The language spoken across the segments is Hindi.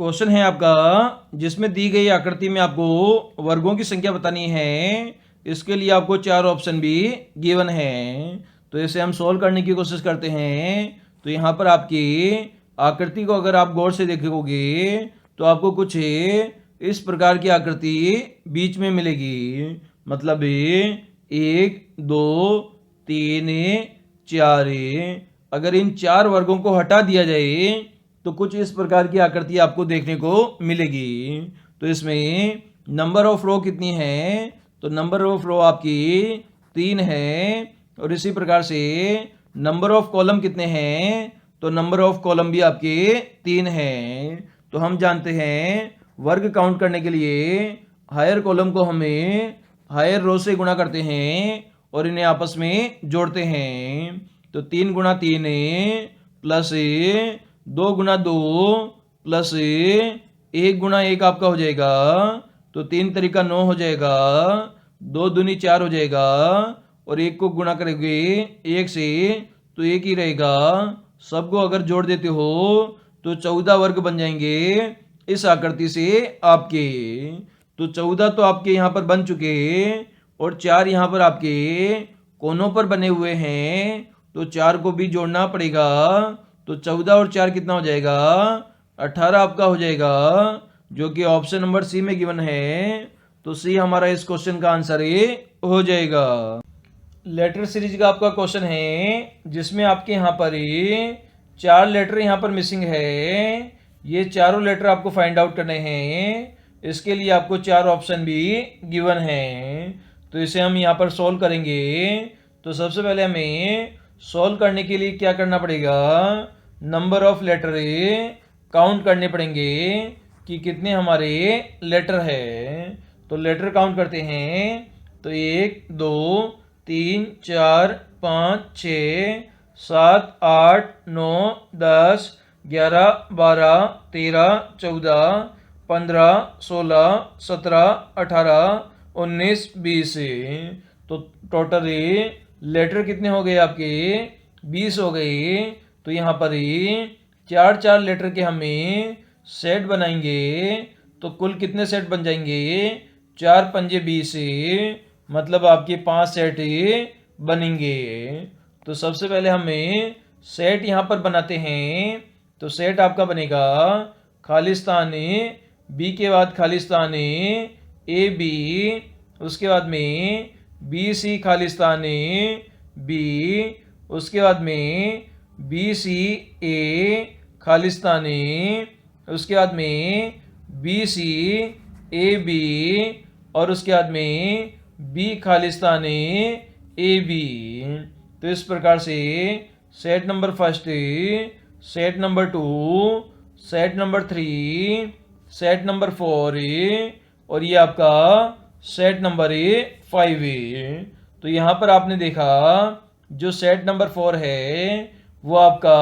क्वेश्चन है आपका जिसमें दी गई आकृति में आपको वर्गों की संख्या बतानी है। इसके लिए आपको 4 ऑप्शन भी गिवन है। तो इसे हम सोल्व करने की कोशिश करते हैं। तो यहाँ पर आपकी आकृति को अगर आप गौर से देखोगे तो आपको कुछ इस प्रकार की आकृति बीच में मिलेगी। मतलब 1 2 3 4। अगर इन 4 वर्गों को हटा दिया जाए तो कुछ इस प्रकार की आकृति आपको देखने को मिलेगी। तो इसमें नंबर ऑफ रो कितनी है? तो नंबर ऑफ रो आपकी 3 है। और इसी प्रकार से नंबर ऑफ कॉलम कितने हैं? तो नंबर ऑफ कॉलम भी आपके 3 है। तो हम जानते हैं वर्ग काउंट करने के लिए हायर कॉलम को हमें हायर रो से गुणा करते हैं और इन्हें आपस में जोड़ते हैं। तो 3 गुणा 3 प्लस 2 गुणा 2 प्लस 1 गुणा 1 आपका हो जाएगा। तो 3 तरीका 9 हो जाएगा। 2 दूनी 4 हो जाएगा और 1 को गुणा करेंगे 1 से तो 1 ही रहेगा। सबको अगर जोड़ देते हो तो 14 वर्ग बन जाएंगे इस आकृति से आपके। तो 14 तो आपके यहाँ पर बन चुके और 4 यहाँ पर आपके कोनों पर बने हुए हैं। तो 4 को भी जोड़ना पड़ेगा। तो 14 और 4 कितना हो जाएगा? 18 आपका हो जाएगा, जो कि ऑप्शन नंबर सी में गिवन है। तो सी हमारा इस क्वेश्चन का आंसर हो जाएगा। लेटर सीरीज का आपका क्वेश्चन है जिसमें आपके यहाँ पर 4 लेटर यहाँ पर मिसिंग है। ये चारों लेटर आपको फाइंड आउट करने हैं। इसके लिए आपको 4 ऑप्शन भी गिवन है। तो इसे हम यहाँ पर सॉल्व करेंगे। तो सबसे पहले हमें सॉल्व करने के लिए क्या करना पड़ेगा? नंबर ऑफ लेटर काउंट करने पड़ेंगे कि कितने हमारे लेटर है। तो लेटर काउंट करते हैं। तो 1 2 3 4 5 6 7 8 9 10 11 12 13 14 15 16 17 18 19 20। तो टोटल लेटर कितने हो गए आपके? 20 हो गए। तो यहाँ पर 4 लेटर के हमें सेट बनाएंगे। तो कुल कितने सेट बन जाएंगे? 4 पंजे 20, मतलब आपके 5 सेट बनेंगे। तो सबसे पहले हमें सेट यहाँ पर बनाते हैं। तो सेट आपका बनेगा खालिस्तान बी के बाद खालिस्तान ए बी, उसके बाद में बी सी खालिस्तान बी, उसके बाद में बी सी ए खालिस्तान, उसके बाद में बी सी ए बी और उसके बाद में बी खालिस्तान ए बी। तो इस प्रकार से set number first, set number 2, set number 3, set number 4 और ये आपका सेट नंबर 5। तो यहाँ पर आपने देखा जो सेट नंबर 4 है वो आपका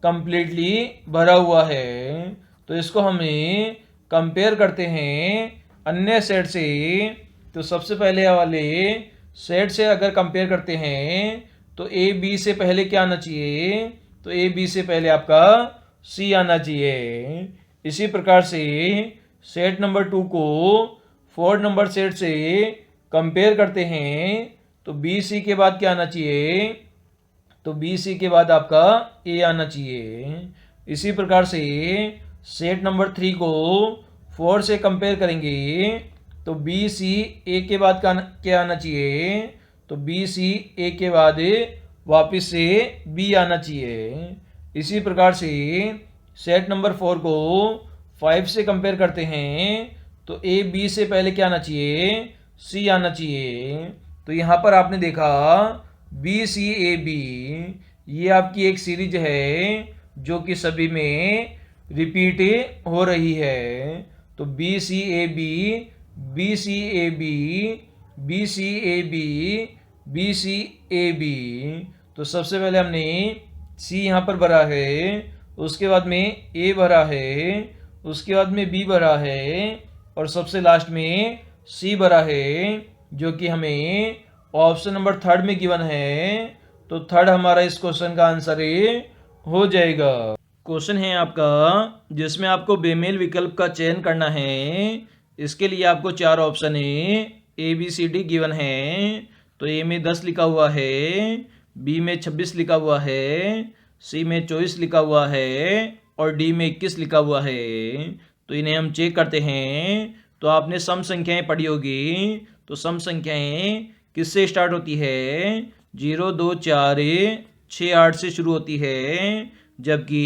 कंप्लीटली भरा हुआ है। तो इसको हमें कंपेयर करते हैं अन्य सेट से। तो सबसे पहले वाले सेट से अगर कंपेयर करते हैं तो ए बी से पहले क्या आना चाहिए? तो ए बी से पहले आपका सी आना चाहिए। इसी प्रकार से सेट नंबर 2 को 4 नंबर सेट से कंपेयर करते हैं तो बी सी के बाद क्या आना चाहिए? तो बी सी के बाद आपका ए आना चाहिए। इसी प्रकार से सेट नंबर 3 को 4 से कंपेयर करेंगे तो बी सी ए के बाद क्या आना चाहिए? तो बी सी ए के बाद वापस से बी आना चाहिए। इसी प्रकार से सेट नंबर 4 को 5 से कंपेयर करते हैं तो ए बी से पहले क्या आना चाहिए? सी आना चाहिए। तो यहाँ पर आपने देखा बी सी ए बी, ये आपकी एक सीरीज है जो कि सभी में रिपीट हो रही है। तो B C A B, B C A B, B C A B, B C A B. तो सबसे पहले हमने सी यहाँ पर भरा है, उसके बाद में ए भरा है, उसके बाद में बी भरा है और सबसे लास्ट में सी भरा है, जो कि हमें ऑप्शन नंबर 3 में गिवन है। तो 3 हमारा इस क्वेश्चन का आंसर हो जाएगा। क्वेश्चन है आपका जिसमें आपको बेमेल विकल्प का चयन करना है। इसके लिए आपको 4 option A B C D given है। तो ए में 10 लिखा हुआ है, बी में 26 लिखा हुआ है, सी में 24 लिखा हुआ है और डी में 21 लिखा हुआ है। तो इन्हें हम चेक करते हैं। तो आपने सम संख्याएं पढ़ी होगी। तो सम संख्याएं किससे स्टार्ट होती है? 0 2 4 6 8 से शुरू होती है। जबकि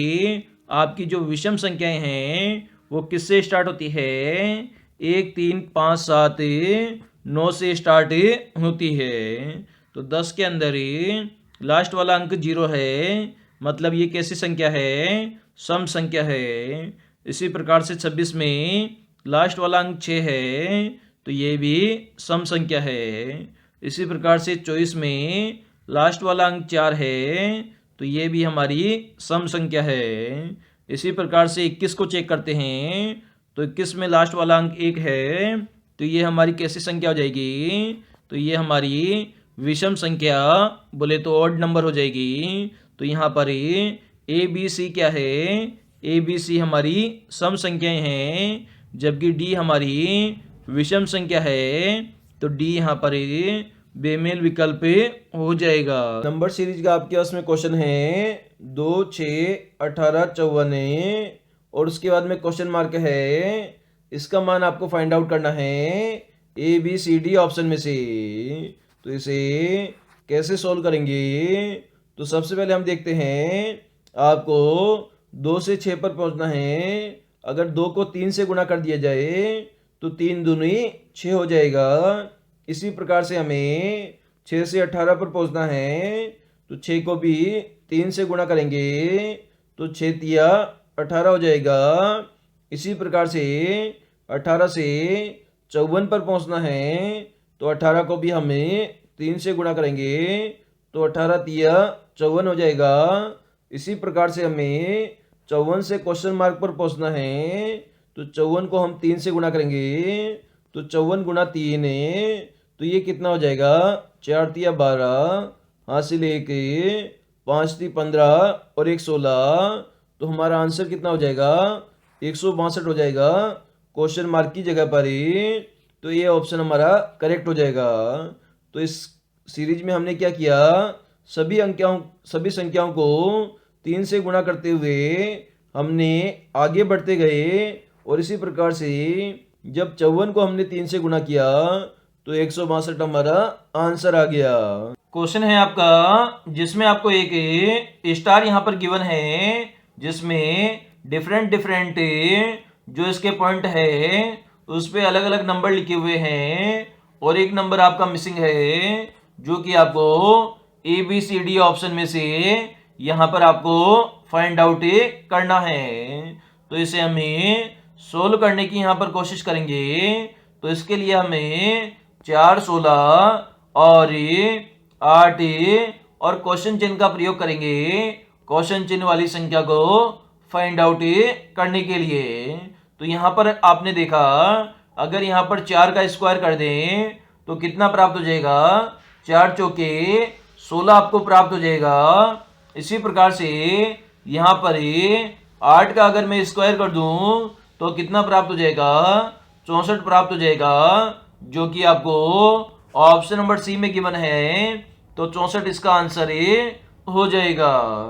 आपकी जो विषम संख्याएं हैं वो किससे स्टार्ट होती है? 1 3 5 7 9 से स्टार्ट होती है। तो 10 के अंदर ही लास्ट वाला अंक 0 है, मतलब ये कैसी संख्या है? सम संख्या है। इसी प्रकार से 26 में लास्ट वाला अंक 6 है, तो ये भी सम संख्या है। इसी प्रकार से 24 में लास्ट वाला अंक 4 है, तो ये भी हमारी सम संख्या है। इसी प्रकार से 21 को चेक करते हैं। तो 21 में लास्ट वाला अंक 1 है, तो ये हमारी कैसी संख्या हो जाएगी? तो ये हमारी विषम संख्या, बोले तो ऑड नंबर हो जाएगी। तो यहाँ पर ए बी सी क्या है? ए बी सी हमारी सम संख्याएं हैं, जबकि डी हमारी विषम संख्या है। तो डी यहाँ पर बेमेल विकल्प हो जाएगा। नंबर सीरीज का आपके पास में क्वेश्चन है 2 6 18 54 और उसके बाद में क्वेश्चन मार्क है। इसका मान आपको फाइंड आउट करना है A B C D option में से। तो इसे कैसे सॉल्व करेंगे? तो सबसे पहले हम देखते हैं, आपको 2 से 6 पर पहुंचना है। अगर 2 को 3 से गुणा कर दिया जाए तो 3 दूनी 6 हो जाएगा। इसी प्रकार से हमें 6 से 18 पर पहुंचना है। तो 6 को भी 3 से गुणा करेंगे तो 6 तिया 18 हो जाएगा। इसी प्रकार से 18 से 54 पर पहुंचना है। तो 18 को भी हमें 3 से गुणा करेंगे तो 18 तिया 54 हो जाएगा। इसी प्रकार से हमें 54 से क्वेश्चन मार्क पर पहुंचना है। तो 54 को हम 3 से गुणा करेंगे तो 54 गुणा 3 तो ये कितना हो जाएगा? 4 तिया 12, हासिल 1, 5 ती 15 और 1 16। तो हमारा आंसर कितना हो जाएगा? 162 हो जाएगा क्वेश्चन मार्क की जगह पर ही। तो ये ऑप्शन हमारा करेक्ट हो जाएगा। तो इस सीरीज में हमने क्या किया? सभी संख्याओं को 3 से गुणा करते हुए हमने आगे बढ़ते गए और इसी प्रकार से जब 54 को हमने 3 से गुणा किया तो 162 हमारा आंसर आ गया। क्वेश्चन है आपका जिसमें आपको एक स्टार यहाँ पर गिवन है, जिसमें डिफरेंट जो इसके पॉइंट है उस पे अलग अलग नंबर लिखे हुए हैं और एक नंबर आपका मिसिंग है, जो कि आपको A B C D option में से यहाँ पर आपको फाइंड आउट करना है। तो इसे हमें सोल्व करने की यहाँ पर कोशिश करेंगे। तो इसके लिए हमें 4 16 और 8 और क्वेश्चन चिन्ह का प्रयोग करेंगे क्वेश्चन चिन्ह वाली संख्या को फाइंड आउट करने के लिए। तो यहाँ पर आपने देखा, अगर यहाँ पर 4 का स्क्वायर कर दें तो कितना प्राप्त हो जाएगा? 4 चौके 16 आपको प्राप्त हो जाएगा। इसी प्रकार से यहाँ पर 8 का अगर मैं स्क्वायर कर दूं तो कितना प्राप्त हो जाएगा? 64 प्राप्त हो जाएगा, जो कि आपको ऑप्शन नंबर सी में गिवन है। तो 64 इसका आंसर हो जाएगा।